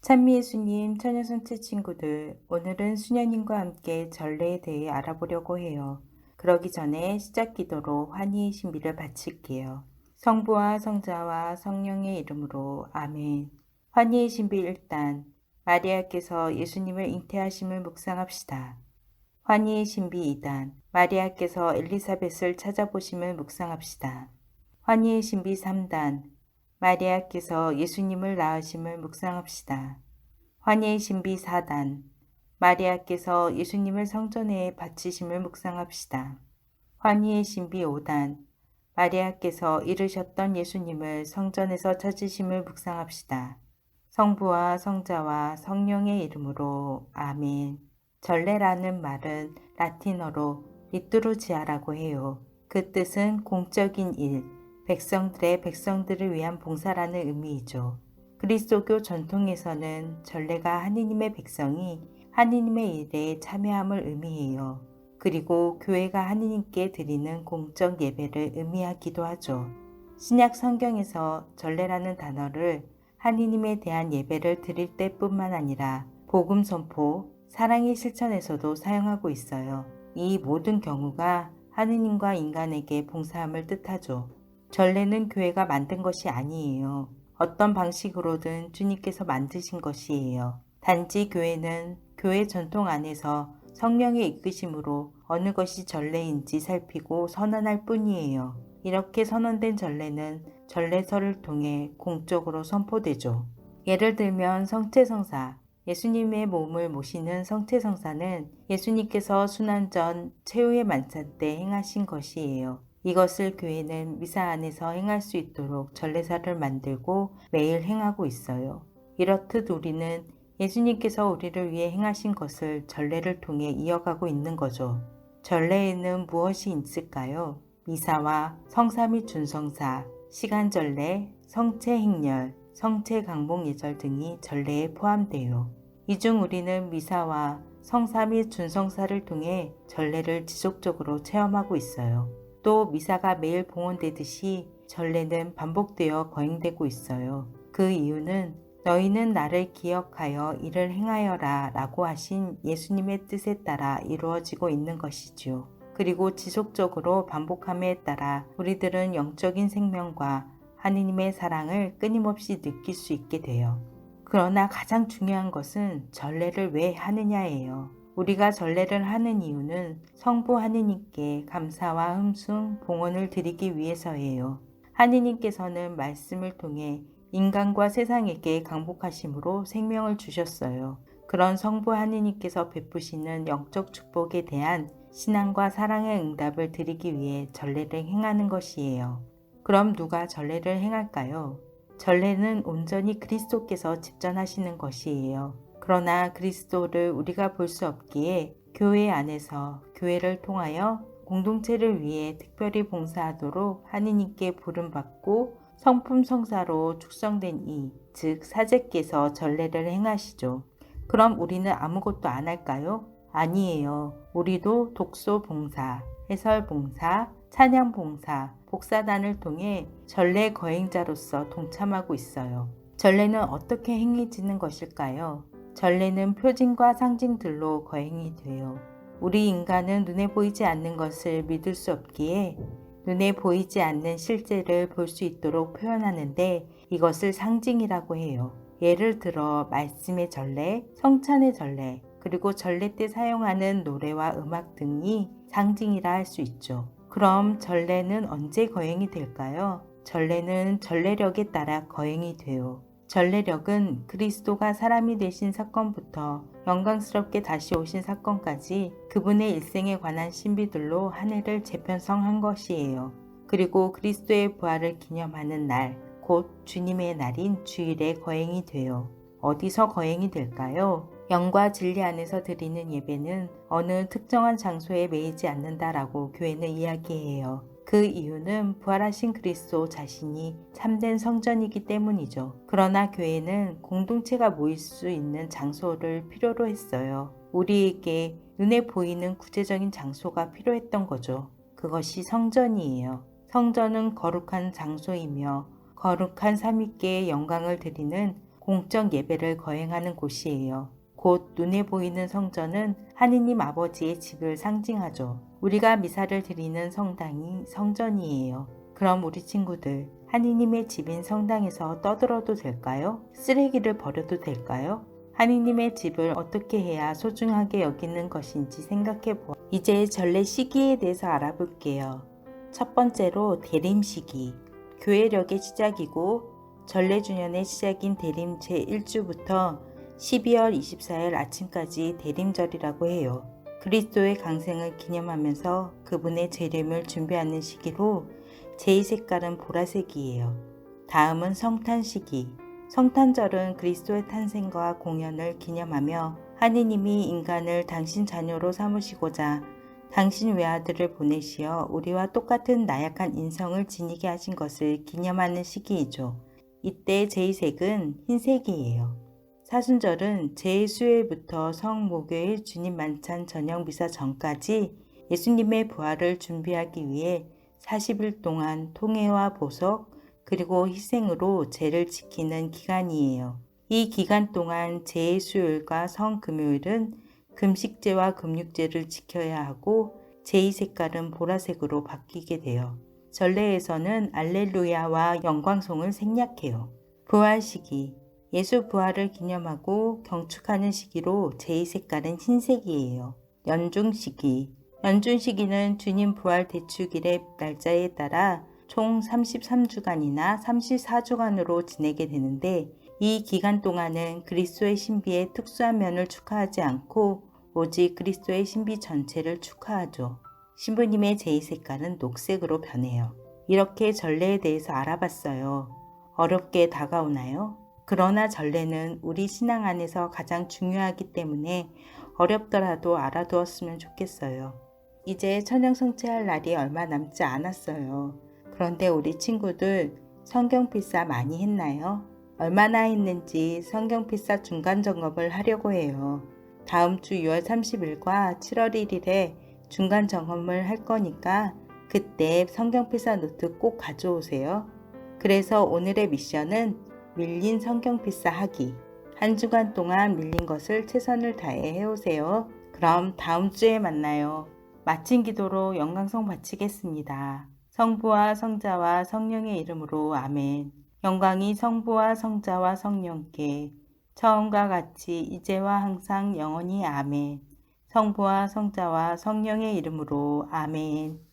찬미 예수님, 처녀성체 친구들, 오늘은 수녀님과 함께 전례에 대해 알아보려고 해요. 그러기 전에 시작 기도로 환희의 신비를 바칠게요. 성부와 성자와 성령의 이름으로 아멘. 환희의 신비 1단, 마리아께서 예수님을 잉태하심을 묵상합시다. 환희의 신비 2단, 마리아께서 엘리사벳을 찾아보심을 묵상합시다. 환희의 신비 3단, 마리아께서 예수님을 낳으심을 묵상합시다. 환희의 신비 4단, 마리아께서 예수님을 성전에 바치심을 묵상합시다. 환희의 신비 5단, 마리아께서 이르셨던 예수님을 성전에서 찾으심을 묵상합시다. 성부와 성자와 성령의 이름으로 아멘. 전례라는 말은 라틴어로 리투르지아라고 해요. 그 뜻은 공적인 일, 백성들을 위한 봉사라는 의미이죠. 그리스도교 전통에서는 전례가 하느님의 백성이 하느님의 일에 참여함을 의미해요. 그리고 교회가 하느님께 드리는 공적 예배를 의미하기도 하죠. 신약 성경에서 전례라는 단어를 하느님에 대한 예배를 드릴 때뿐만 아니라 복음 선포, 사랑의 실천에서도 사용하고 있어요. 이 모든 경우가 하느님과 인간에게 봉사함을 뜻하죠. 전례는 교회가 만든 것이 아니에요. 어떤 방식으로든 주님께서 만드신 것이에요. 단지 교회는 교회 전통 안에서 성령의 이끄심으로 어느 것이 전례인지 살피고 선언할 뿐이에요. 이렇게 선언된 전례는 전례서를 통해 공적으로 선포되죠. 예를 들면 성체성사, 예수님의 몸을 모시는 성체성사는 예수님께서 순환 전 최후의 만찬 때 행하신 것이에요. 이것을 교회는 미사 안에서 행할 수 있도록 전례사를 만들고 매일 행하고 있어요. 이렇듯 우리는 예수님께서 우리를 위해 행하신 것을 전례를 통해 이어가고 있는 거죠. 전례에는 무엇이 있을까요? 미사와 성사 및 준성사, 시간전례, 성체행렬, 성체강복예절 등이 전례에 포함돼요. 이 중 우리는 미사와 성사 및 준성사를 통해 전례를 지속적으로 체험하고 있어요. 또 미사가 매일 봉헌되듯이 전례는 반복되어 거행되고 있어요. 그 이유는 너희는 나를 기억하여 이를 행하여라 라고 하신 예수님의 뜻에 따라 이루어지고 있는 것이지요. 그리고 지속적으로 반복함에 따라 우리들은 영적인 생명과 하느님의 사랑을 끊임없이 느낄 수 있게 돼요. 그러나 가장 중요한 것은 전례를 왜 하느냐예요. 우리가 전례를 하는 이유는 성부 하느님께 감사와 흠숭, 봉헌을 드리기 위해서예요. 하느님께서는 말씀을 통해 인간과 세상에게 강복하심으로 생명을 주셨어요. 그런 성부 하느님께서 베푸시는 영적 축복에 대한 신앙과 사랑의 응답을 드리기 위해 전례를 행하는 것이에요. 그럼 누가 전례를 행할까요? 전례는 온전히 그리스도께서 집전하시는 것이에요. 그러나 그리스도를 우리가 볼 수 없기에 교회 안에서 교회를 통하여 공동체를 위해 특별히 봉사하도록 하느님께 부름받고 성품 성사로 축성된 이, 즉 사제께서 전례를 행하시죠. 그럼 우리는 아무것도 안 할까요? 아니에요. 우리도 독소 봉사, 해설 봉사, 찬양 봉사, 복사단을 통해 전례 거행자로서 동참하고 있어요. 전례는 어떻게 행해지는 것일까요? 전례는 표징과 상징들로 거행이 돼요. 우리 인간은 눈에 보이지 않는 것을 믿을 수 없기에 눈에 보이지 않는 실제를 볼 수 있도록 표현하는데 이것을 상징이라고 해요. 예를 들어 말씀의 전례, 성찬의 전례, 그리고 전례 때 사용하는 노래와 음악 등이 상징이라 할 수 있죠. 그럼 전례는 언제 거행이 될까요? 전례는 전례력에 따라 거행이 돼요. 전례력은 그리스도가 사람이 되신 사건부터 영광스럽게 다시 오신 사건까지 그분의 일생에 관한 신비들로 한 해를 재편성한 것이에요. 그리고 그리스도의 부활을 기념하는 날, 곧 주님의 날인 주일에 거행이 돼요. 어디서 거행이 될까요? 영과 진리 안에서 드리는 예배는 어느 특정한 장소에 매이지 않는다라고 교회는 이야기해요. 그 이유는 부활하신 그리스도 자신이 참된 성전이기 때문이죠. 그러나 교회는 공동체가 모일 수 있는 장소를 필요로 했어요. 우리에게 눈에 보이는 구체적인 장소가 필요했던 거죠. 그것이 성전이에요. 성전은 거룩한 장소이며 거룩한 삼위께의 영광을 드리는 공적 예배를 거행하는 곳이에요. 곧 눈에 보이는 성전은 하느님 아버지의 집을 상징하죠. 우리가 미사를 드리는 성당이 성전이에요. 그럼 우리 친구들, 하느님의 집인 성당에서 떠들어도 될까요? 쓰레기를 버려도 될까요? 하느님의 집을 어떻게 해야 소중하게 여기는 것인지 생각해 보아. 이제 전례 시기에 대해서 알아볼게요. 첫 번째로 대림 시기. 교회력의 시작이고 전례주년의 시작인 대림 제1주부터 12월 24일 아침까지 대림절이라고 해요. 그리스도의 강생을 기념하면서 그분의 재림을 준비하는 시기로 제2 색깔은 보라색이에요. 다음은 성탄 시기. 성탄절은 그리스도의 탄생과 공연을 기념하며 하느님이 인간을 당신 자녀로 삼으시고자 당신 외아들을 보내시어 우리와 똑같은 나약한 인성을 지니게 하신 것을 기념하는 시기이죠. 이때 제2색은 흰색이에요. 사순절은 제2수요일부터 성목요일 주님 만찬 저녁 미사 전까지 예수님의 부활을 준비하기 위해 40일 동안 통회와 보석 그리고 희생으로 제를 지키는 기간이에요. 이 기간 동안 제2수요일과 성금요일은 금식제와 금육제를 지켜야 하고 제2색깔은 보라색으로 바뀌게 돼요. 전례에서는 알렐루야와 영광송을 생략해요. 부활 시기. 예수 부활을 기념하고 경축하는 시기로 제2색깔은 흰색이에요. 연중 시기. 연중 시기는 주님 부활 대축일의 날짜에 따라 총 33주간이나 34주간으로 지내게 되는데 이 기간 동안은 그리스도의 신비의 특수한 면을 축하하지 않고 오직 그리스도의 신비 전체를 축하하죠. 신부님의 제2색깔은 녹색으로 변해요. 이렇게 전례에 대해서 알아봤어요. 어렵게 다가오나요? 그러나 전례는 우리 신앙 안에서 가장 중요하기 때문에 어렵더라도 알아두었으면 좋겠어요. 이제 천양 성취할 날이 얼마 남지 않았어요. 그런데 우리 친구들 성경 필사 많이 했나요? 얼마나 했는지 성경 필사 중간 점검을 하려고 해요. 다음 주 6월 30일과 7월 1일에 중간 점검을 할 거니까 그때 성경 필사 노트 꼭 가져오세요. 그래서 오늘의 미션은 밀린 성경 필사 하기. 한 주간 동안 밀린 것을 최선을 다해 해오세요. 그럼 다음 주에 만나요. 마친 기도로 영광송 바치겠습니다. 성부와 성자와 성령의 이름으로 아멘. 영광이 성부와 성자와 성령께 처음과 같이 이제와 항상 영원히 아멘. 성부와 성자와 성령의 이름으로 아멘.